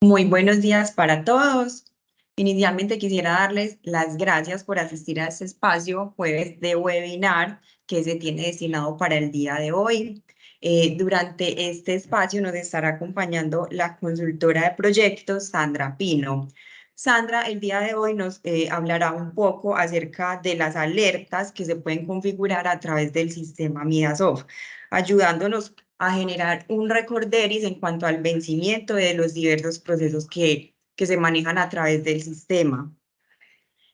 Muy buenos días para todos. Inicialmente quisiera darles las gracias por asistir a este espacio jueves de webinar que se tiene destinado para el día de hoy. Durante este espacio nos estará acompañando la consultora de proyectos, Sandra Pino. Sandra, el día de hoy nos hablará un poco acerca de las alertas que se pueden configurar a través del sistema Midasoft, ayudándonos a generar un recorderis en cuanto al vencimiento de los diversos procesos que se manejan a través del sistema.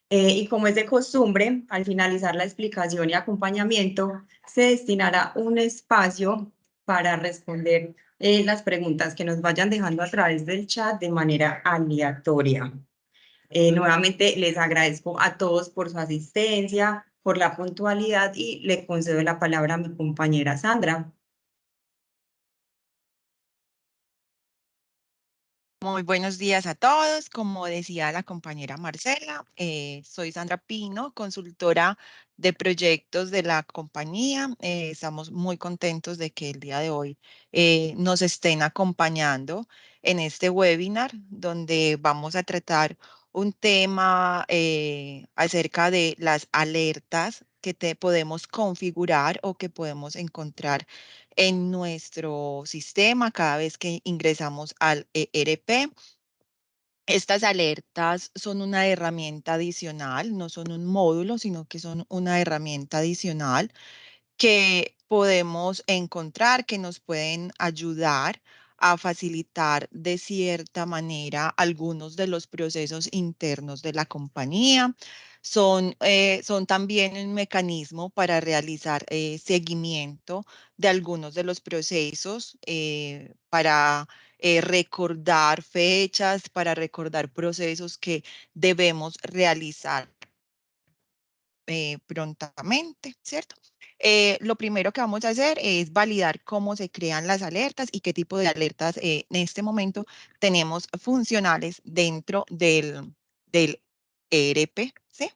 Y como es de costumbre, al finalizar la explicación y acompañamiento, se destinará un espacio para responder las preguntas que nos vayan dejando a través del chat de manera aleatoria. Nuevamente les agradezco a todos por su asistencia, por la puntualidad y le concedo la palabra a mi compañera Sandra. Muy buenos días a todos. Como decía la compañera Marcela, soy Sandra Pino, consultora de proyectos de la compañía. Estamos muy contentos de que el día de hoy nos estén acompañando en este webinar donde vamos a tratar un tema acerca de las alertas que podemos configurar o que podemos encontrar en nuestro sistema cada vez que ingresamos al ERP. Estas alertas son una herramienta adicional, no son un módulo, sino que son una herramienta adicional que podemos encontrar, que nos pueden ayudar a facilitar de cierta manera algunos de los procesos internos de la compañía. Son también un mecanismo para realizar seguimiento de algunos de los procesos, para recordar fechas, para recordar procesos que debemos realizar prontamente, ¿cierto? Lo primero que vamos a hacer es validar cómo se crean las alertas y qué tipo de alertas en este momento tenemos funcionales dentro del ERP, ¿sí?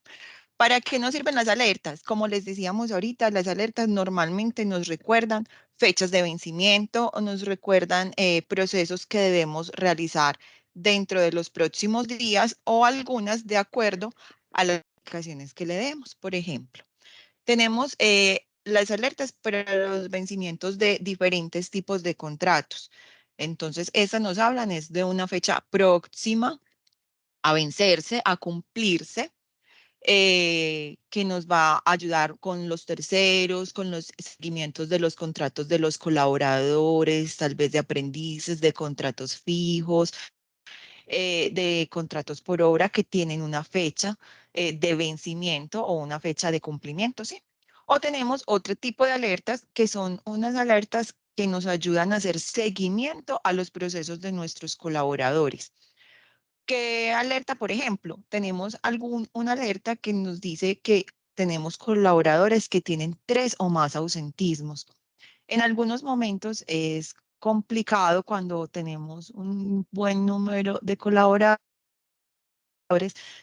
¿Para qué nos sirven las alertas? Como les decíamos ahorita, las alertas normalmente nos recuerdan fechas de vencimiento o nos recuerdan procesos que debemos realizar dentro de los próximos días o algunas de acuerdo a las indicaciones que le demos. Por ejemplo, tenemos las alertas para los vencimientos de diferentes tipos de contratos. Entonces, estas nos hablan es de una fecha próxima a vencerse, a cumplirse, que nos va a ayudar con los terceros, con los seguimientos de los contratos de los colaboradores, tal vez de aprendices, de contratos fijos, de contratos por obra que tienen una fecha de vencimiento o una fecha de cumplimiento, ¿sí? O tenemos otro tipo de alertas que son unas alertas que nos ayudan a hacer seguimiento a los procesos de nuestros colaboradores. ¿Qué alerta, por ejemplo? Tenemos una alerta que nos dice que tenemos colaboradores que tienen 3 o más ausentismos. En algunos momentos es complicado cuando tenemos un buen número de colaboradores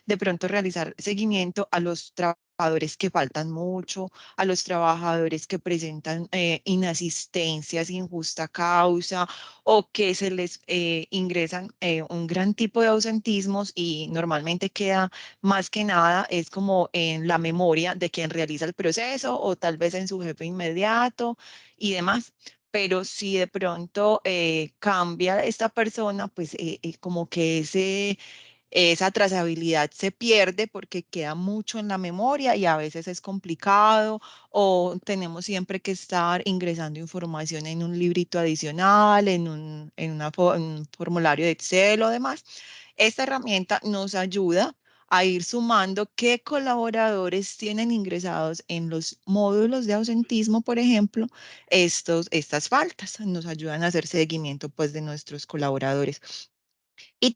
de pronto realizar seguimiento a los trabajadores que faltan mucho, a los trabajadores que presentan inasistencia sin justa causa o que se les ingresan un gran tipo de ausentismos y normalmente queda más que nada es como en la memoria de quien realiza el proceso o tal vez en su jefe inmediato y demás. Pero si de pronto cambia esta persona, pues como que esa trazabilidad se pierde porque queda mucho en la memoria y a veces es complicado o tenemos siempre que estar ingresando información en un librito adicional, en un formulario de Excel o demás. Esta herramienta nos ayuda a ir sumando qué colaboradores tienen ingresados en los módulos de ausentismo, por ejemplo, estas faltas. Nos ayudan a hacer seguimiento pues de nuestros colaboradores. Y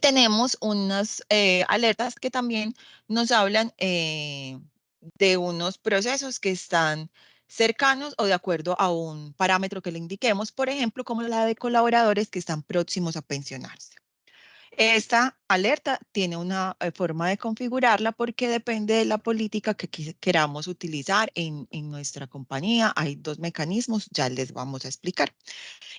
tenemos unas alertas que también nos hablan de unos procesos que están cercanos o de acuerdo a un parámetro que le indiquemos, por ejemplo, como la de colaboradores que están próximos a pensionarse. Esta alerta tiene una forma de configurarla porque depende de la política que queramos utilizar en nuestra compañía. Hay dos mecanismos, ya les vamos a explicar.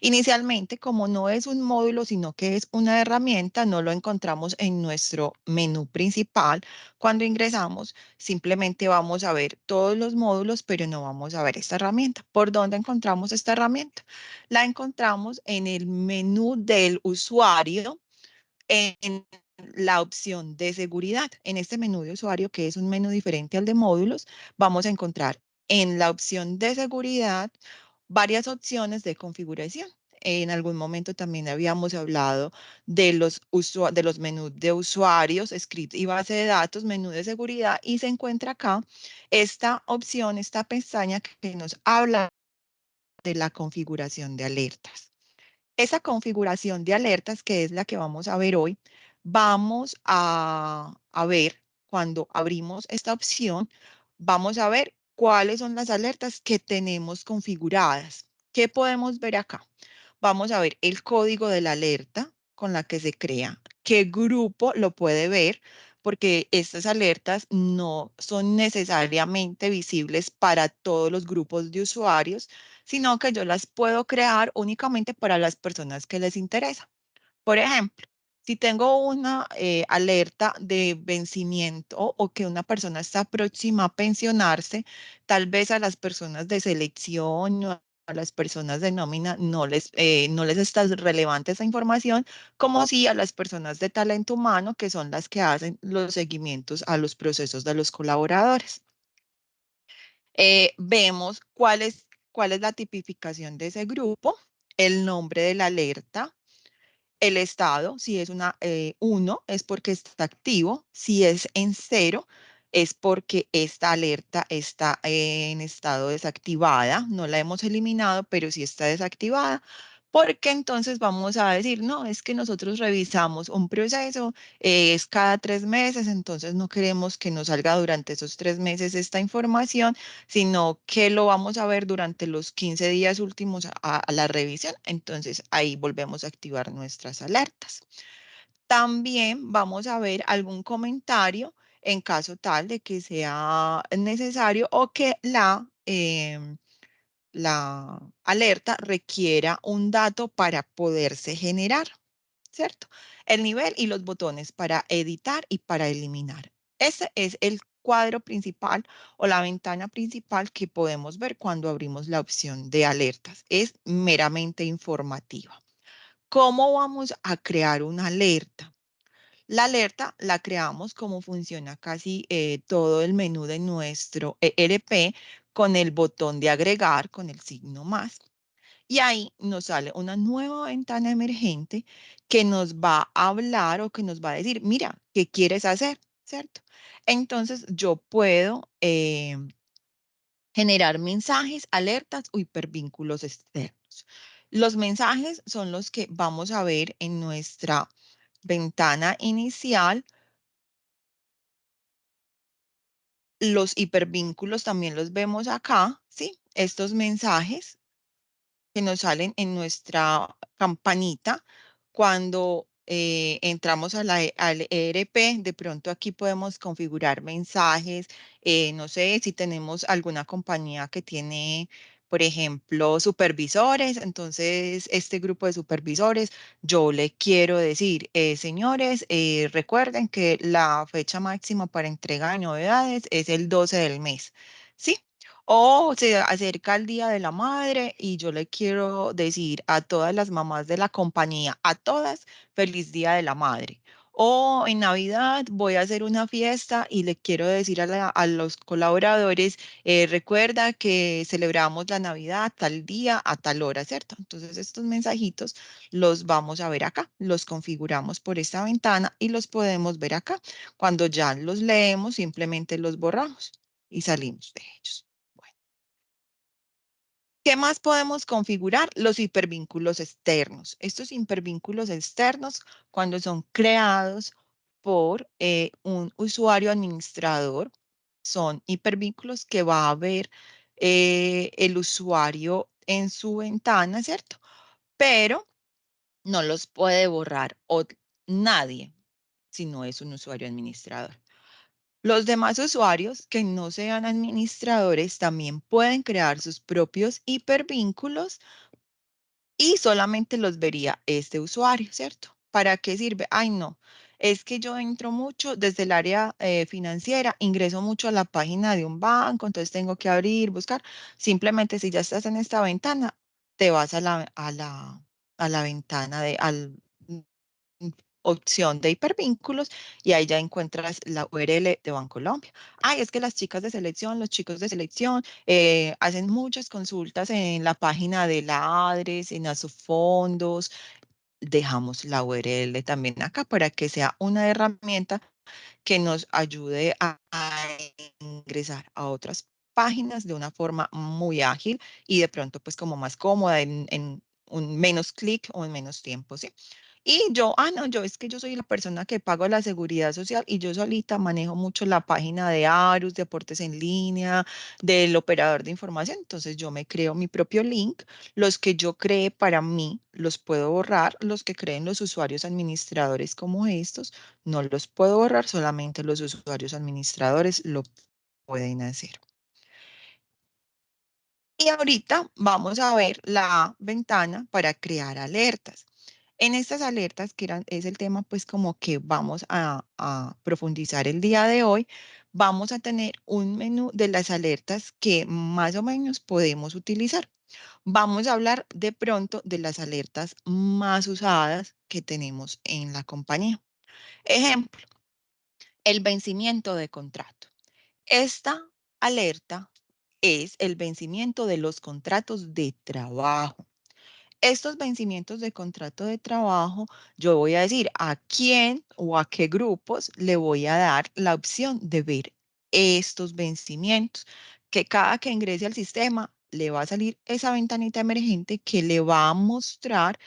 Inicialmente, como no es un módulo, sino que es una herramienta, no lo encontramos en nuestro menú principal. Cuando ingresamos, simplemente vamos a ver todos los módulos, pero no vamos a ver esta herramienta. ¿Por dónde encontramos esta herramienta? La encontramos en el menú del usuario, en la opción de seguridad. En este menú de usuario, que es un menú diferente al de módulos, vamos a encontrar en la opción de seguridad varias opciones de configuración. En algún momento también habíamos hablado de de los menús de usuarios, script y base de datos, menú de seguridad, y se encuentra acá esta opción, esta pestaña que nos habla de la configuración de alertas. Esa configuración de alertas, que es la que vamos a ver hoy, vamos a ver cuando abrimos esta opción, vamos a ver cuáles son las alertas que tenemos configuradas. ¿Qué podemos ver acá? Vamos a ver el código de la alerta con la que se crea, qué grupo lo puede ver, porque estas alertas no son necesariamente visibles para todos los grupos de usuarios, sino que yo las puedo crear únicamente para las personas que les interesa. Por ejemplo, si tengo una alerta de vencimiento o que una persona está próxima a pensionarse, tal vez a las personas de selección o a las personas de nómina no les está relevante esa información, como si a las personas de talento humano, que son las que hacen los seguimientos a los procesos de los colaboradores. Vemos cuál es la tipificación de ese grupo, el nombre de la alerta, el estado. Si es una 1 es porque está activo, si es en 0 es porque esta alerta está en estado desactivada, no la hemos eliminado, pero sí está desactivada, porque entonces vamos a decir, no, es que nosotros revisamos un proceso, es cada 3 meses, entonces no queremos que nos salga durante esos 3 meses esta información, sino que lo vamos a ver durante los 15 días últimos a la revisión. Entonces ahí volvemos a activar nuestras alertas. También vamos a ver algún comentario en caso tal de que sea necesario o que la alerta requiera un dato para poderse generar, ¿cierto? El nivel y los botones para editar y para eliminar. Ese es el cuadro principal o la ventana principal que podemos ver cuando abrimos la opción de alertas. Es meramente informativa. ¿Cómo vamos a crear una alerta? La alerta la creamos como funciona casi todo el menú de nuestro ERP con el botón de agregar, con el signo más. Y ahí nos sale una nueva ventana emergente que nos va a hablar o que nos va a decir, mira, ¿qué quieres hacer? ¿Cierto? Entonces yo puedo generar mensajes, alertas o hipervínculos externos. Los mensajes son los que vamos a ver en nuestra ventana inicial. Los hipervínculos también los vemos acá, ¿sí? Estos mensajes que nos salen en nuestra campanita cuando entramos al ERP. De pronto aquí podemos configurar mensajes. No sé si tenemos alguna compañía que tiene, por ejemplo, supervisores. Entonces, este grupo de supervisores, yo le quiero decir, señores, recuerden que la fecha máxima para entrega de novedades es el 12 del mes. ¿Sí? O se acerca el Día de la Madre y yo le quiero decir a todas las mamás de la compañía, a todas, feliz Día de la Madre. O en Navidad voy a hacer una fiesta y le quiero decir a los colaboradores, recuerda que celebramos la Navidad tal día a tal hora, ¿cierto? Entonces estos mensajitos los vamos a ver acá, los configuramos por esta ventana y los podemos ver acá. Cuando ya los leemos, simplemente los borramos y salimos de ellos. ¿Qué más podemos configurar? Los hipervínculos externos. Estos hipervínculos externos, cuando son creados por un usuario administrador, son hipervínculos que va a ver el usuario en su ventana, ¿cierto? Pero no los puede borrar. nadie si no es un usuario administrador. Los demás usuarios que no sean administradores también pueden crear sus propios hipervínculos y solamente los vería este usuario, ¿cierto? ¿Para qué sirve? Ay, no, es que yo entro mucho desde el área financiera, ingreso mucho a la página de un banco, entonces tengo que abrir, buscar. Simplemente si ya estás en esta ventana, te vas a la ventana mm, opción de hipervínculos y ahí ya encuentras la URL de Bancolombia. Ay, es que las chicas de selección, los chicos de selección hacen muchas consultas en la página de la ADRES, en Asofondos. Dejamos la URL también acá para que sea una herramienta que nos ayude a ingresar a otras páginas de una forma muy ágil y de pronto pues como más cómoda en un menos clic o en menos tiempo, ¿sí? Y yo, no, yo es que yo soy la persona que pago la seguridad social y yo solita manejo mucho la página de Arus, de aportes en línea, del operador de información. Entonces yo me creo mi propio link. Los que yo cree para mí los puedo borrar. Los que creen los usuarios administradores como estos, no los puedo borrar, solamente los usuarios administradores lo pueden hacer. Y ahorita vamos a ver la ventana para crear alertas. En estas alertas, es el tema pues como que vamos a profundizar el día de hoy, vamos a tener un menú de las alertas que más o menos podemos utilizar. Vamos a hablar de pronto de las alertas más usadas que tenemos en la compañía. Ejemplo, el vencimiento de contrato. Esta alerta es el vencimiento de los contratos de trabajo. Estos vencimientos de contrato de trabajo, yo voy a decir a quién o a qué grupos le voy a dar la opción de ver estos vencimientos, que cada que ingrese al sistema le va a salir esa ventanita emergente que le va a mostrar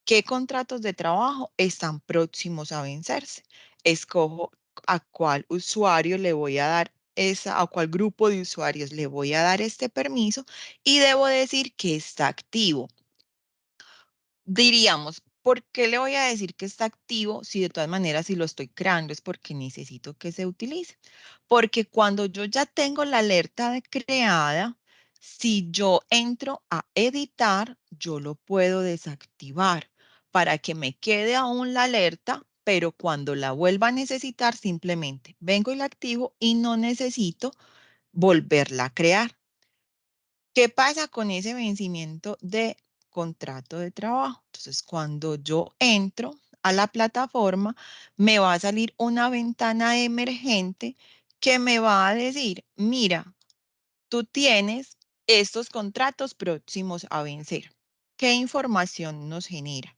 qué contratos de trabajo están próximos a vencerse. Escojo a cuál usuario le voy a dar a cuál grupo de usuarios le voy a dar este permiso y debo decir que está activo. Diríamos, ¿por qué le voy a decir que está activo si de todas maneras si lo estoy creando es porque necesito que se utilice? Porque cuando yo ya tengo la alerta creada, si yo entro a editar, yo lo puedo desactivar para que me quede aún la alerta, pero cuando la vuelva a necesitar, simplemente vengo y la activo y no necesito volverla a crear. ¿Qué pasa con ese vencimiento de contrato de trabajo? Entonces, cuando yo entro a la plataforma, me va a salir una ventana emergente que me va a decir, mira, tú tienes estos contratos próximos a vencer. ¿Qué información nos genera?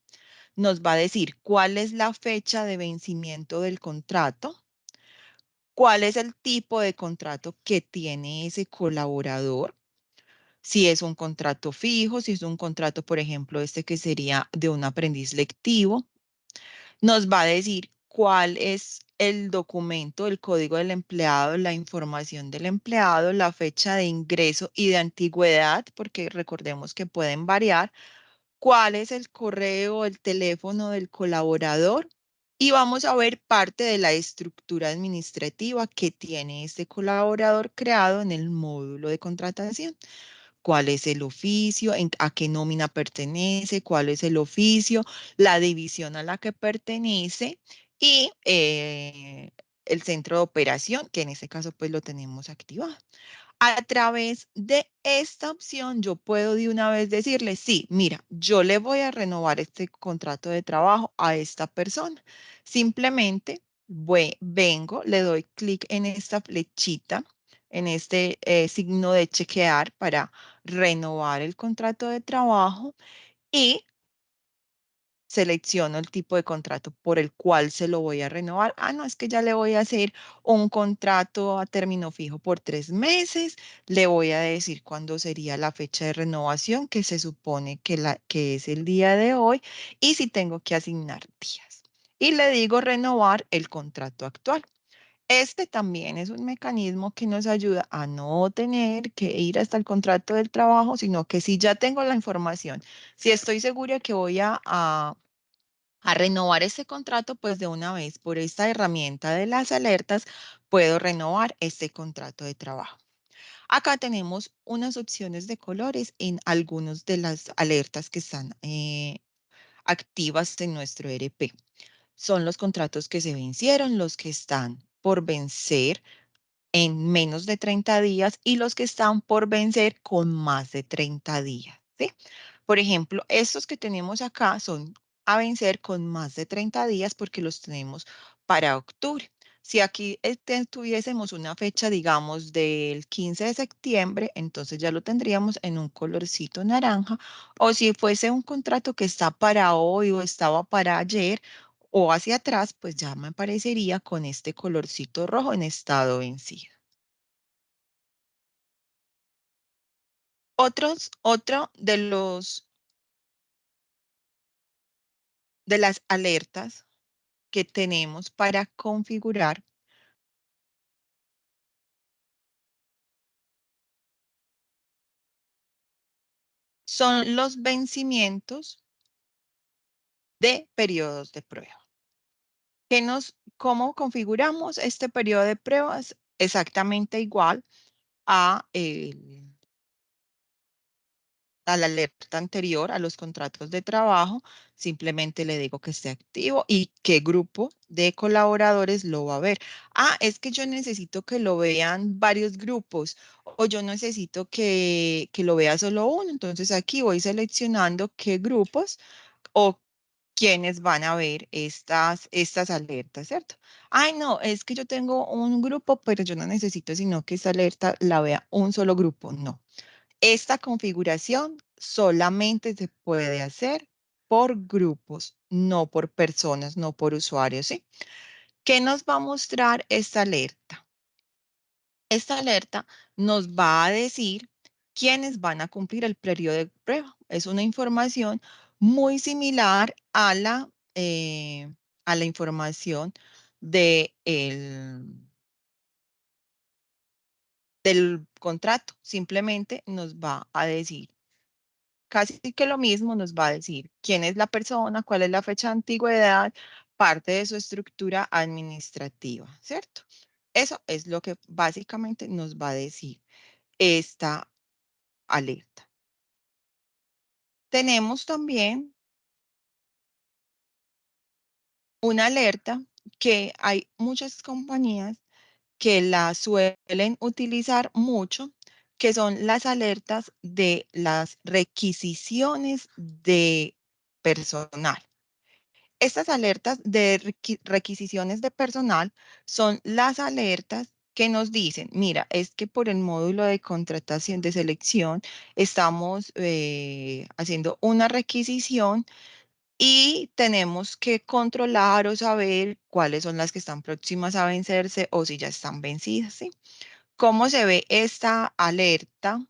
Nos va a decir cuál es la fecha de vencimiento del contrato, cuál es el tipo de contrato que tiene ese colaborador, si es un contrato fijo, si es un contrato, por ejemplo, este que sería de un aprendiz lectivo, nos va a decir cuál es el documento, el código del empleado, la información del empleado, la fecha de ingreso y de antigüedad, porque recordemos que pueden variar, cuál es el correo, el teléfono del colaborador. Y vamos a ver parte de la estructura administrativa que tiene este colaborador creado en el módulo de contratación. ¿Cuál es el oficio? ¿A qué nómina pertenece? ¿Cuál es el oficio? La división a la que pertenece y el centro de operación, que en este caso pues lo tenemos activado. A través de esta opción yo puedo de una vez decirle, sí, mira, yo le voy a renovar este contrato de trabajo a esta persona. Simplemente vengo, le doy clic en esta flechita, en este signo de chequear para renovar el contrato de trabajo y selecciono el tipo de contrato por el cual se lo voy a renovar. No, es que ya le voy a hacer un contrato a término fijo por 3 meses. Le voy a decir cuándo sería la fecha de renovación, que se supone que es el día de hoy, y si tengo que asignar días. Y le digo renovar el contrato actual. Este también es un mecanismo que nos ayuda a no tener que ir hasta el contrato del trabajo, sino que si ya tengo la información, si estoy segura que voy a a renovar este contrato, pues de una vez por esta herramienta de las alertas, puedo renovar este contrato de trabajo. Acá tenemos unas opciones de colores en algunas de las alertas que están activas en nuestro ERP. Son los contratos que se vencieron, los que están por vencer en menos de 30 días y los que están por vencer con más de 30 días, ¿sí? Por ejemplo, estos que tenemos acá son a vencer con más de 30 días porque los tenemos para octubre. Si aquí tuviésemos una fecha, digamos, del 15 de septiembre, entonces ya lo tendríamos en un colorcito naranja. O si fuese un contrato que está para hoy o estaba para ayer o hacia atrás, pues ya me aparecería con este colorcito rojo en estado vencido. Otro de las alertas que tenemos para configurar son los vencimientos de periodos de prueba. ¿Cómo configuramos este periodo de pruebas? Exactamente igual a a la alerta anterior, a los contratos de trabajo, simplemente le digo que esté activo y qué grupo de colaboradores lo va a ver. Ah, es que yo necesito que lo vean varios grupos o yo necesito que lo vea solo uno. Entonces aquí voy seleccionando qué grupos o quiénes van a ver estas alertas, ¿cierto? Ay, no, es que yo tengo un grupo, pero yo no necesito sino que esa alerta la vea un solo grupo. No. Esta configuración solamente se puede hacer por grupos, no por personas, no por usuarios, ¿sí? ¿Qué nos va a mostrar esta alerta? Esta alerta nos va a decir quiénes van a cumplir el periodo de prueba. Es una información muy similar a la información del contrato. Simplemente nos va a decir casi que lo mismo, nos va a decir quién es la persona, cuál es la fecha de antigüedad, parte de su estructura administrativa, ¿cierto? Eso es lo que básicamente nos va a decir esta alerta. Tenemos también una alerta que hay muchas compañías que la suelen utilizar mucho, que son las alertas de las requisiciones de personal. Estas alertas de requisiciones de personal son las alertas que nos dicen, mira, es que por el módulo de contratación de selección estamos haciendo una requisición y tenemos que controlar o saber cuáles son las que están próximas a vencerse o si ya están vencidas, ¿sí? ¿Cómo se ve esta alerta?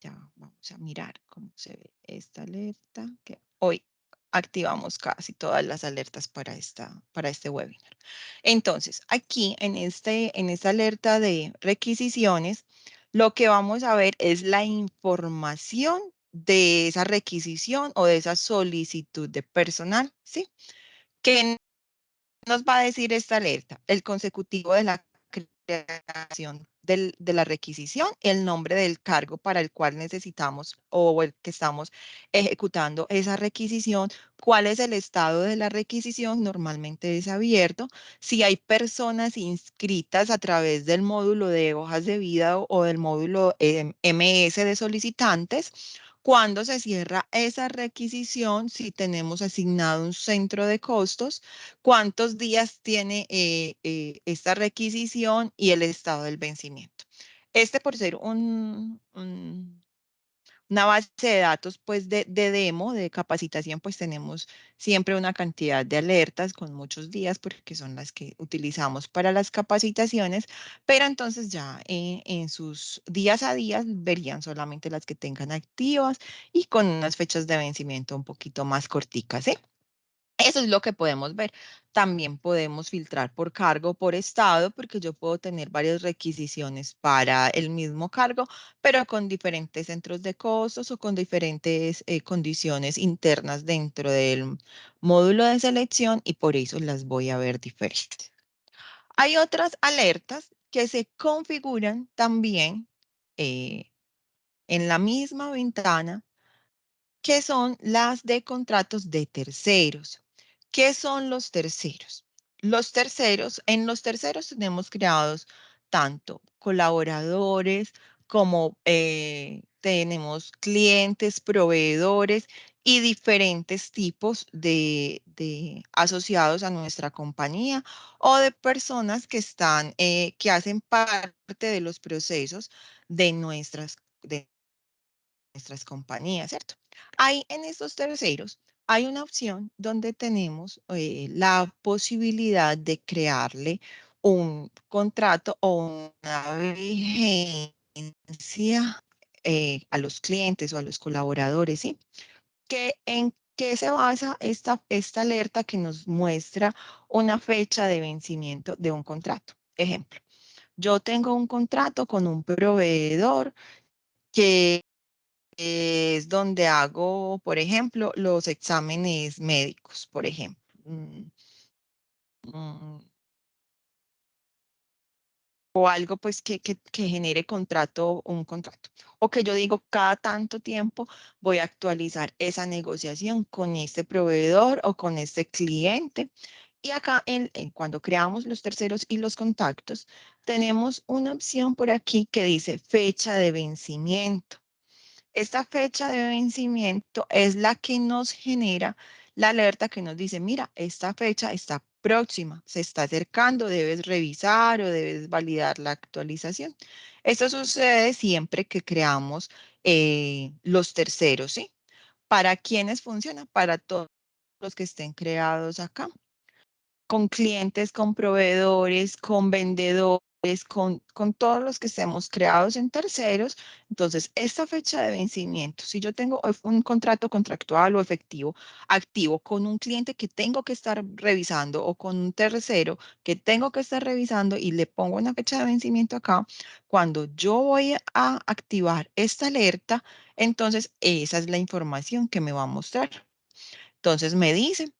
Ya vamos a mirar cómo se ve esta alerta, que hoy activamos casi todas las alertas para este webinar. Entonces, aquí en esta alerta de requisiciones, lo que vamos a ver es la información de esa requisición o de esa solicitud de personal, ¿sí? Que nos va a decir esta alerta? El consecutivo de la creación de la requisición, el nombre del cargo para el cual necesitamos o el que estamos ejecutando esa requisición, cuál es el estado de la requisición, normalmente es abierto, si hay personas inscritas a través del módulo de hojas de vida o del módulo MS de solicitantes, cuando se cierra esa requisición, si tenemos asignado un centro de costos, cuántos días tiene esta requisición y el estado del vencimiento. Este por ser una base de datos pues de demo, de capacitación, pues tenemos siempre una cantidad de alertas con muchos días porque son las que utilizamos para las capacitaciones, pero entonces ya en sus días a días verían solamente las que tengan activas y con unas fechas de vencimiento un poquito más corticas, ¿sí? Eso es lo que podemos ver. También podemos filtrar por cargo, por estado, porque yo puedo tener varias requisiciones para el mismo cargo, pero con diferentes centros de costos o con diferentes condiciones internas dentro del módulo de selección y por eso las voy a ver diferentes. Hay otras alertas que se configuran también en la misma ventana que son las de contratos de terceros. ¿Qué son los terceros? Los terceros, en los terceros tenemos creados tanto colaboradores como tenemos clientes, proveedores y diferentes tipos de asociados a nuestra compañía o de personas que están, que hacen parte de los procesos de nuestras compañías, ¿cierto? Ahí en estos terceros hay una opción donde tenemos la posibilidad de crearle un contrato o una vigencia a los clientes o a los colaboradores, ¿sí? ¿En qué se basa esta alerta que nos muestra una fecha de vencimiento de un contrato? Ejemplo, yo tengo un contrato con un proveedor que es donde hago, por ejemplo, los exámenes médicos, por ejemplo. Mm, o algo pues que genere un contrato. O que yo digo, cada tanto tiempo voy a actualizar esa negociación con este proveedor o con este cliente. Y acá, cuando creamos los terceros y los contactos, tenemos una opción por aquí que dice fecha de vencimiento. Esta fecha de vencimiento es la que nos genera la alerta que nos dice, mira, esta fecha está próxima, se está acercando, debes revisar o debes validar la actualización. Esto sucede siempre que creamos los terceros, ¿sí? ¿Para quiénes funciona? Para todos los que estén creados acá con clientes, con proveedores, con vendedores, con todos los que estemos creados en terceros. Entonces, esta fecha de vencimiento, si yo tengo un contrato contractual o efectivo activo con un cliente que tengo que estar revisando o con un tercero que tengo que estar revisando y le pongo una fecha de vencimiento acá, cuando yo voy a activar esta alerta, entonces esa es la información que me va a mostrar. Entonces me dice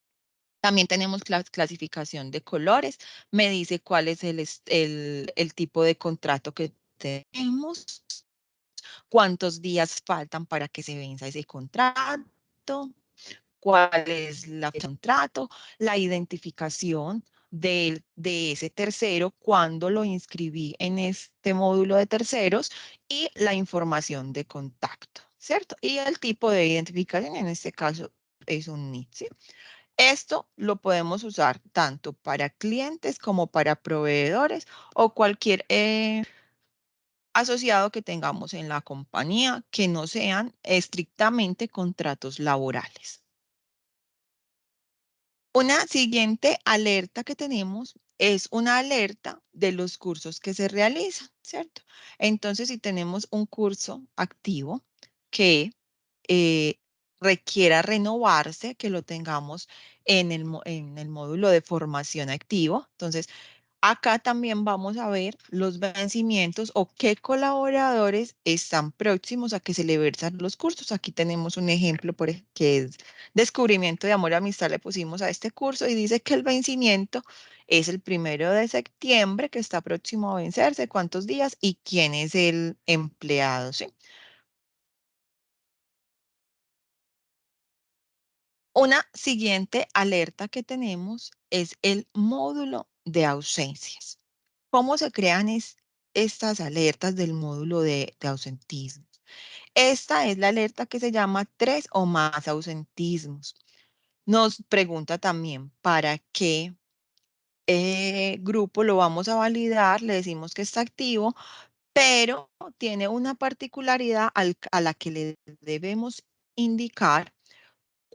también tenemos clasificación de colores. Me dice cuál es el tipo de contrato que tenemos, cuántos días faltan para que se venza ese contrato, cuál es la fecha de contrato, la identificación de ese tercero, cuándo lo inscribí en este módulo de terceros y la información de contacto, ¿cierto? Y el tipo de identificación, en este caso, es un NIT, ¿sí? Esto lo podemos usar tanto para clientes como para proveedores o cualquier asociado que tengamos en la compañía que no sean estrictamente contratos laborales. Una siguiente alerta que tenemos es una alerta de los cursos que se realizan, ¿cierto? Entonces, si tenemos un curso activo que eh, requiera renovarse, que lo tengamos en el módulo de formación activo, entonces acá también vamos a ver los vencimientos o qué colaboradores están próximos a que se le versar los cursos. Aquí tenemos un ejemplo que es descubrimiento de amor y amistad. Le pusimos a este curso y dice que el vencimiento es el 1 de septiembre, que está próximo a vencerse, cuántos días y quién es el empleado, ¿sí? Una siguiente alerta que tenemos es el módulo de ausencias. ¿Cómo se crean estas alertas del módulo de ausentismo? Esta es la alerta que se llama 3 o más ausentismos. Nos pregunta también para qué grupo lo vamos a validar, le decimos que está activo, pero tiene una particularidad a la que le debemos indicar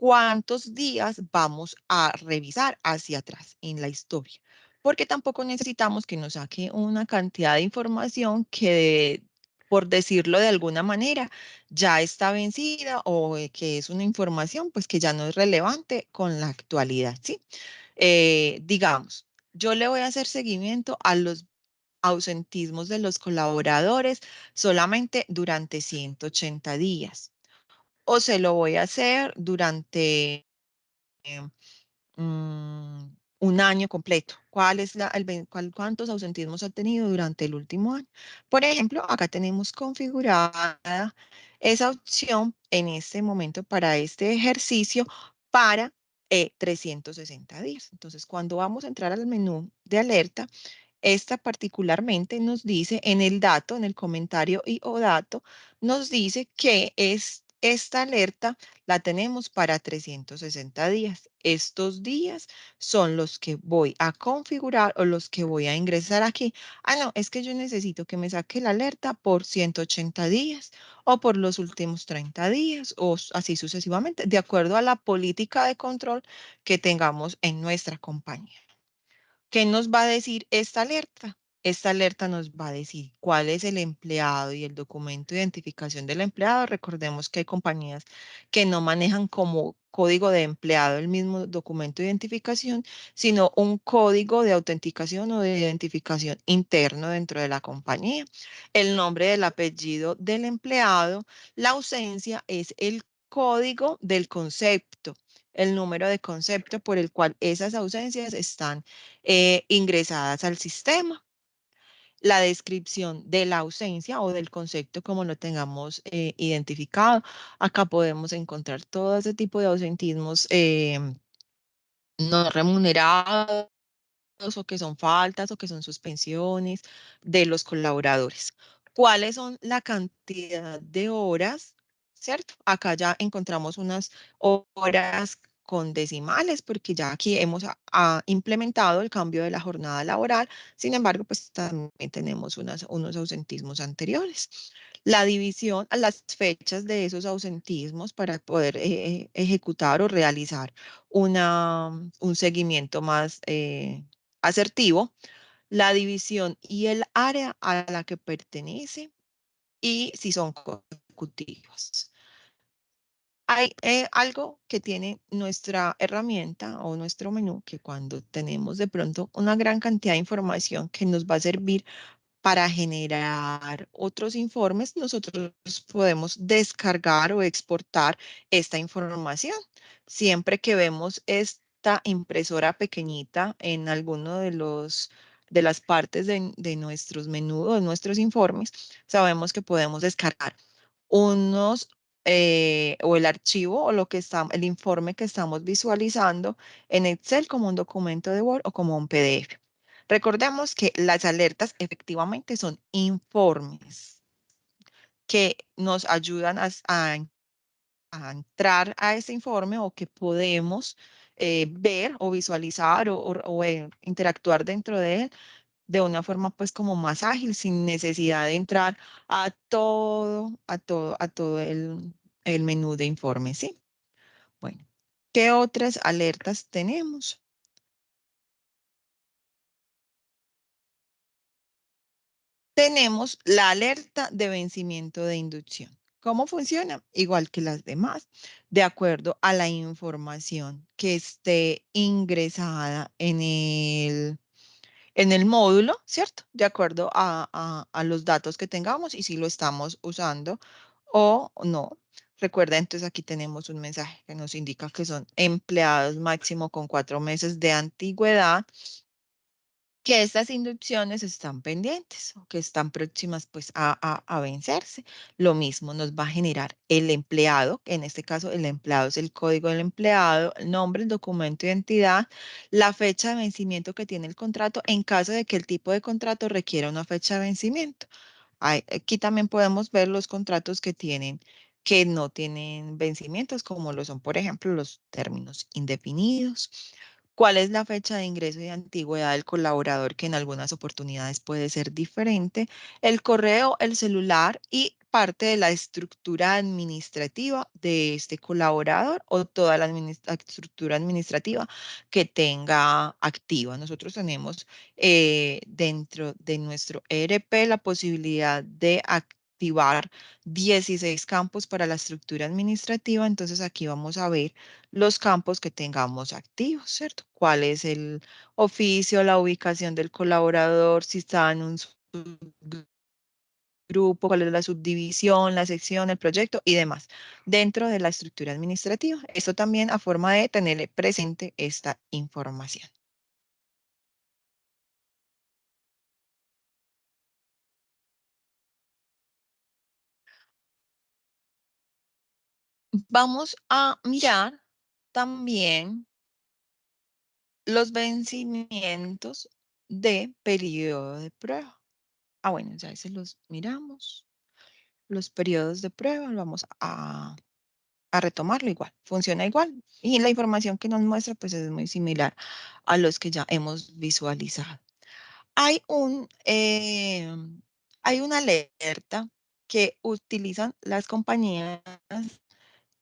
cuántos días vamos a revisar hacia atrás en la historia, porque tampoco necesitamos que nos saque una cantidad de información que por decirlo de alguna manera, ya está vencida o que es una información pues que ya no es relevante con la actualidad, ¿sí? Digamos, yo le voy a hacer seguimiento a los ausentismos de los colaboradores solamente durante 180 días o se lo voy a hacer durante un año completo. ¿Cuál es cuántos ausentismos ha tenido durante el último año? Por ejemplo, acá tenemos configurada esa opción en este momento para este ejercicio para 360 días. Entonces, cuando vamos a entrar al menú de alerta, esta particularmente nos dice en el dato, en el comentario y o dato, nos dice que esta alerta la tenemos para 360 días. Estos días son los que voy a configurar o los que voy a ingresar aquí. Ah, no, es que yo necesito que me saque la alerta por 180 días o por los últimos 30 días o así sucesivamente, de acuerdo a la política de control que tengamos en nuestra compañía. ¿Qué nos va a decir esta alerta? Esta alerta nos va a decir cuál es el empleado y el documento de identificación del empleado. Recordemos que hay compañías que no manejan como código de empleado el mismo documento de identificación, sino un código de autenticación o de identificación interno dentro de la compañía. El nombre del apellido del empleado, la ausencia es el código del concepto, el número de concepto por el cual esas ausencias están ingresadas al sistema. La descripción de la ausencia o del concepto como lo tengamos identificado. Acá podemos encontrar todo ese tipo de ausentismos no remunerados o que son faltas o que son suspensiones de los colaboradores. ¿Cuáles son la cantidad de horas? ¿Cierto? Acá ya encontramos unas horas con decimales porque ya aquí hemos implementado el cambio de la jornada laboral. Sin embargo, pues también tenemos unos ausentismos anteriores. La división a las fechas de esos ausentismos para poder ejecutar o realizar un seguimiento más asertivo, la división y el área a la que pertenece y si son consecutivos. Hay algo que tiene nuestra herramienta o nuestro menú que cuando tenemos de pronto una gran cantidad de información que nos va a servir para generar otros informes, nosotros podemos descargar o exportar esta información. Siempre que vemos esta impresora pequeñita en alguno de las partes de nuestros menús o de nuestros informes, sabemos que podemos descargar unos o el archivo o el informe que estamos visualizando en Excel como un documento de Word o como un PDF. Recordemos que las alertas efectivamente son informes que nos ayudan a entrar a ese informe o que podemos ver o visualizar o interactuar dentro de él de una forma pues como más ágil, sin necesidad de entrar a todo el menú de informes, ¿sí? Bueno, ¿qué otras alertas tenemos? Tenemos la alerta de vencimiento de inducción. ¿Cómo funciona? Igual que las demás, de acuerdo a la información que esté ingresada en el módulo, ¿cierto? De acuerdo a los datos que tengamos y si lo estamos usando o no. Recuerda, entonces aquí tenemos un mensaje que nos indica que son empleados máximo con 4 meses de antigüedad, que estas inducciones están pendientes o que están próximas pues a vencerse. Lo mismo nos va a generar el empleado, en este caso el empleado es el código del empleado, el nombre, el documento de identidad, la fecha de vencimiento que tiene el contrato en caso de que el tipo de contrato requiera una fecha de vencimiento. Aquí también podemos ver los contratos que no tienen vencimientos, como lo son, por ejemplo, los términos indefinidos. ¿Cuál es la fecha de ingreso y de antigüedad del colaborador, que en algunas oportunidades puede ser diferente? El correo, el celular y parte de la estructura administrativa de este colaborador o toda la estructura administrativa que tenga activa. Nosotros tenemos dentro de nuestro ERP la posibilidad de activar 16 campos para la estructura administrativa, entonces aquí vamos a ver los campos que tengamos activos, ¿cierto? ¿Cuál es el oficio, la ubicación del colaborador, si está en un grupo, cuál es la subdivisión, la sección, el proyecto y demás, dentro de la estructura administrativa. Esto también a forma de tenerle presente esta información. Vamos a mirar también los vencimientos de periodo de prueba. Ah, bueno, ya se los miramos. Los periodos de prueba, vamos a retomarlo igual, funciona igual. Y la información que nos muestra pues es muy similar a los que ya hemos visualizado. Hay hay una alerta que utilizan las compañías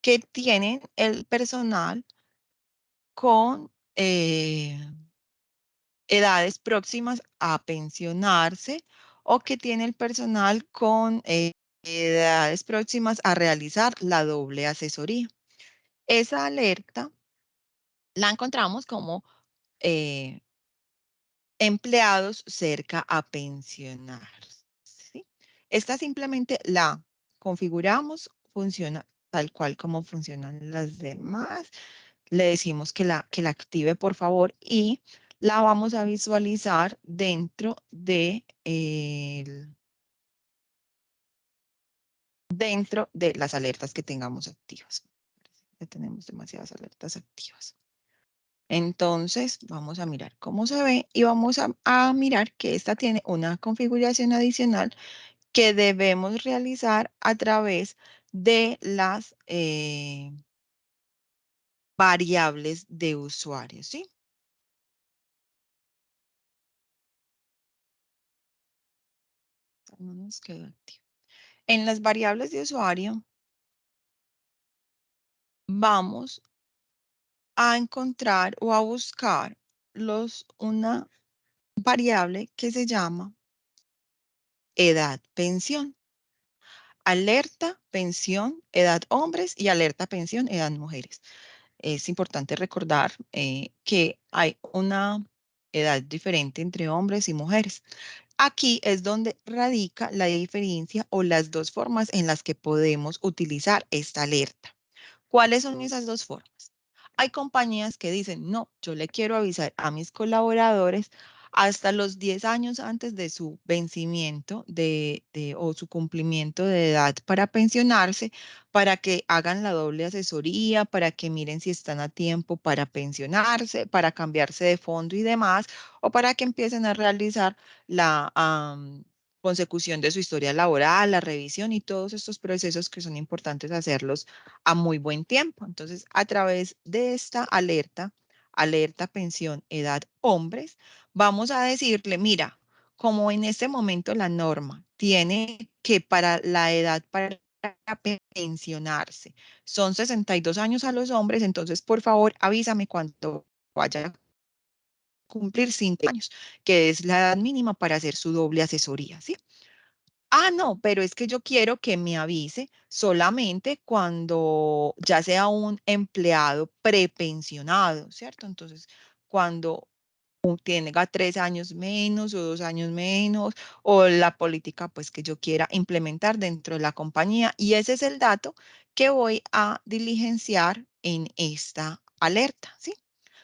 que tienen el personal con edades próximas a pensionarse o que tiene el personal con edades próximas a realizar la doble asesoría. Esa alerta la encontramos como eh, empleados cerca a pensionar. ¿Sí? Esta simplemente la configuramos, funciona tal cual como funcionan las demás. Le decimos que la active, por favor, y la vamos a visualizar dentro de las alertas que tengamos activas. Ya tenemos demasiadas alertas activas. Entonces, vamos a mirar cómo se ve y vamos a mirar que esta tiene una configuración adicional que debemos realizar a través de las variables de usuario, ¿sí? No nos quedó activo. En las variables de usuario vamos a encontrar o a buscar una variable que se llama edad pensión. Alerta pensión edad hombres y alerta pensión edad mujeres. Es importante recordar que hay una edad diferente entre hombres y mujeres. Aquí es donde radica la diferencia o las dos formas en las que podemos utilizar esta alerta. ¿Cuáles son esas dos formas? Hay compañías que dicen, no, yo le quiero avisar a mis colaboradores hasta los 10 años antes de su vencimiento o su cumplimiento de edad para pensionarse, para que hagan la doble asesoría, para que miren si están a tiempo para pensionarse, para cambiarse de fondo y demás, o para que empiecen a realizar la consecución de su historia laboral, la revisión y todos estos procesos que son importantes hacerlos a muy buen tiempo. Entonces, a través de esta alerta pensión edad hombres, vamos a decirle, mira, como en este momento la norma tiene que para la edad para pensionarse son 62 años a los hombres, entonces por favor avísame cuando vaya a cumplir 5 años, que es la edad mínima para hacer su doble asesoría, ¿sí? Ah, no, pero es que yo quiero que me avise solamente cuando ya sea un empleado prepensionado, ¿cierto? Entonces, cuando tenga 3 años menos o 2 años menos, o la política pues que yo quiera implementar dentro de la compañía. Y ese es el dato que voy a diligenciar en esta alerta, ¿sí?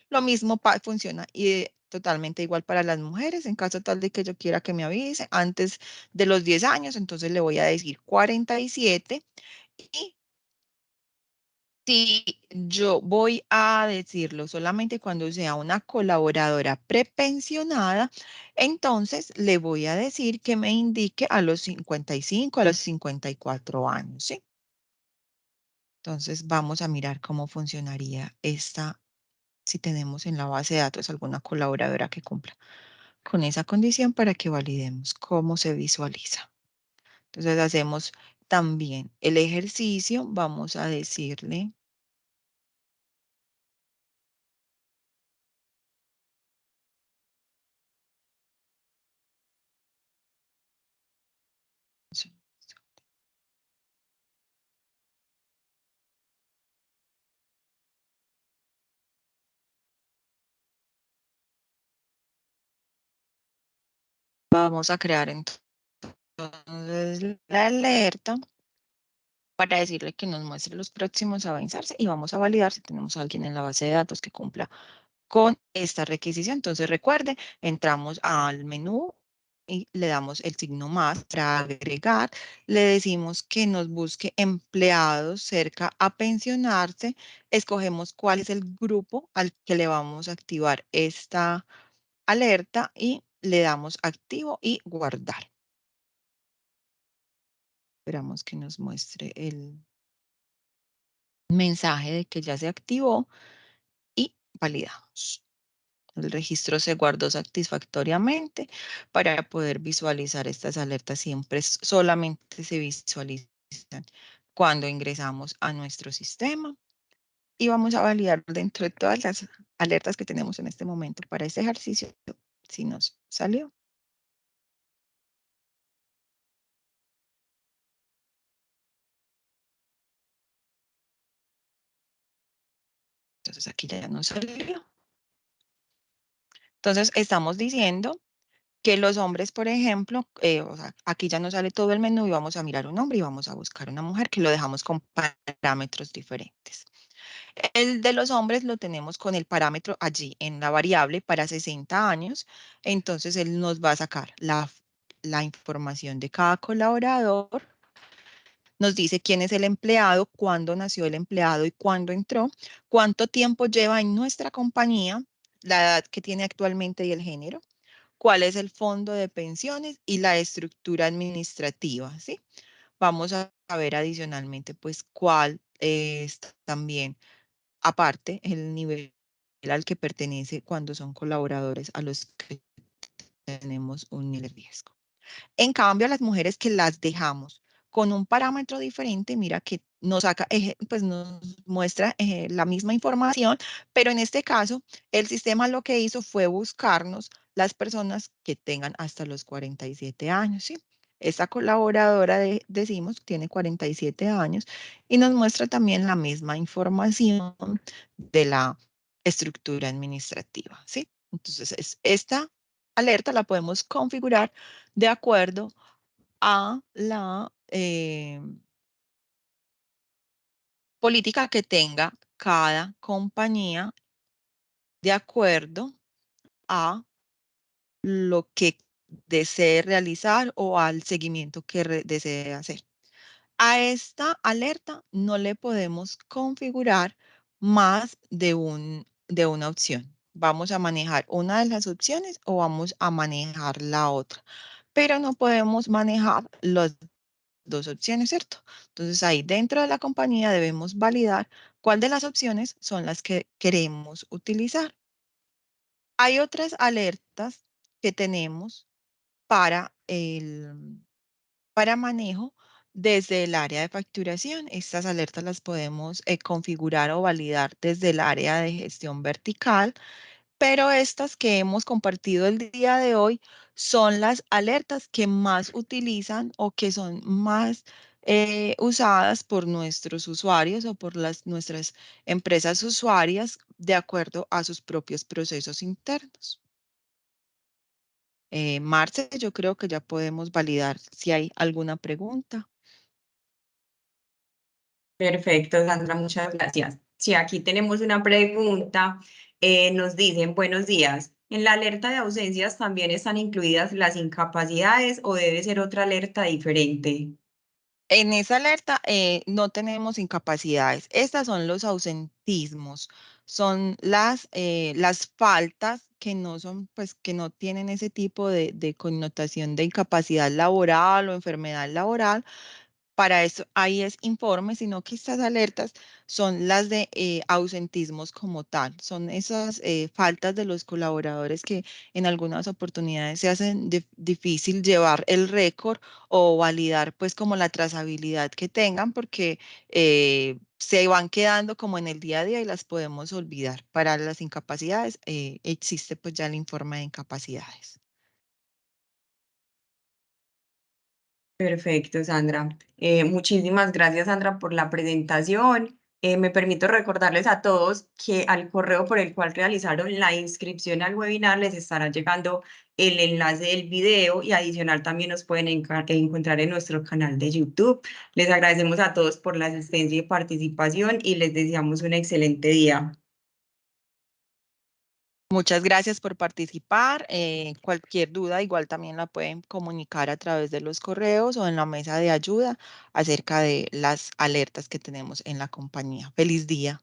Lo mismo funciona y totalmente igual para las mujeres. En caso tal de que yo quiera que me avise antes de los 10 años, entonces le voy a decir 47 y si yo voy a decirlo solamente cuando sea una colaboradora prepensionada, entonces le voy a decir que me indique a los 55, a los 54 años, ¿sí? Entonces vamos a mirar cómo funcionaría esta, si tenemos en la base de datos alguna colaboradora que cumpla con esa condición para que validemos cómo se visualiza. Entonces hacemos también el ejercicio, vamos a decirle, Vamos a crear entonces la alerta para decirle que nos muestre los próximos a avanzarse y vamos a validar si tenemos a alguien en la base de datos que cumpla con esta requisición. Entonces recuerde, entramos al menú y le damos el signo más para agregar, le decimos que nos busque empleados cerca a pensionarse, escogemos cuál es el grupo al que le vamos a activar esta alerta y le damos activo y guardar. Esperamos que nos muestre el mensaje de que ya se activó y validamos. El registro se guardó satisfactoriamente. Para poder visualizar estas alertas siempre solamente se visualizan cuando ingresamos a nuestro sistema y vamos a validar dentro de todas las alertas que tenemos en este momento para este ejercicio si nos salió. Entonces aquí ya nos salió. Entonces estamos diciendo que los hombres, por ejemplo, o sea, aquí ya nos sale todo el menú y vamos a mirar un hombre y vamos a buscar una mujer que lo dejamos con parámetros diferentes. El de los hombres lo tenemos con el parámetro allí en la variable para 60 años. Entonces él nos va a sacar la información de cada colaborador. Nos dice quién es el empleado, cuándo nació el empleado y cuándo entró, cuánto tiempo lleva en nuestra compañía, la edad que tiene actualmente y el género, cuál es el fondo de pensiones y la estructura administrativa, ¿sí? Vamos a ver adicionalmente, pues, cuál es también, aparte, el nivel al que pertenece cuando son colaboradores a los que tenemos un nivel de riesgo. En cambio, a las mujeres que las dejamos con un parámetro diferente, mira que nos saca, pues nos muestra la misma información, pero en este caso, el sistema lo que hizo fue buscarnos las personas que tengan hasta los 47 años, ¿sí? Esta colaboradora, decimos, tiene 47 años y nos muestra también la misma información de la estructura administrativa, ¿sí? Entonces, esta alerta la podemos configurar de acuerdo a la política que tenga cada compañía de acuerdo a lo que desee realizar o al seguimiento que desee hacer. A esta alerta no le podemos configurar más de una opción. Vamos a manejar una de las opciones o vamos a manejar la otra, pero no podemos manejar las dos opciones, ¿cierto? Entonces ahí dentro de la compañía debemos validar cuál de las opciones son las que queremos utilizar. Hay otras alertas que tenemos para para manejo desde el área de facturación. Estas alertas las podemos configurar o validar desde el área de gestión vertical, pero estas que hemos compartido el día de hoy son las alertas que más utilizan o que son más usadas por nuestros usuarios o por nuestras empresas usuarias de acuerdo a sus propios procesos internos. Marce, yo creo que ya podemos validar si hay alguna pregunta. Perfecto, Sandra, muchas gracias. Sí, aquí tenemos una pregunta. Nos dicen, buenos días. ¿En la alerta de ausencias también están incluidas las incapacidades o debe ser otra alerta diferente? En esa alerta no tenemos incapacidades. Estas son los ausentismos, son las faltas que no son, pues, que no tienen ese tipo de connotación de incapacidad laboral o enfermedad laboral, para eso ahí es informe, sino que estas alertas son las de ausentismos como tal. Son esas faltas de los colaboradores que en algunas oportunidades se hacen difícil llevar el récord o validar pues como la trazabilidad que tengan porque se van quedando como en el día a día y las podemos olvidar. Para las incapacidades existe pues ya el informe de incapacidades. Perfecto, Sandra. Muchísimas gracias, Sandra, por la presentación. Me permito recordarles a todos que al correo por el cual realizaron la inscripción al webinar les estará llegando el enlace del video y adicional también nos pueden encontrar en nuestro canal de YouTube. Les agradecemos a todos por la asistencia y participación y les deseamos un excelente día. Muchas gracias por participar. Cualquier duda igual también la pueden comunicar a través de los correos o en la mesa de ayuda acerca de las alertas que tenemos en la compañía. Feliz día.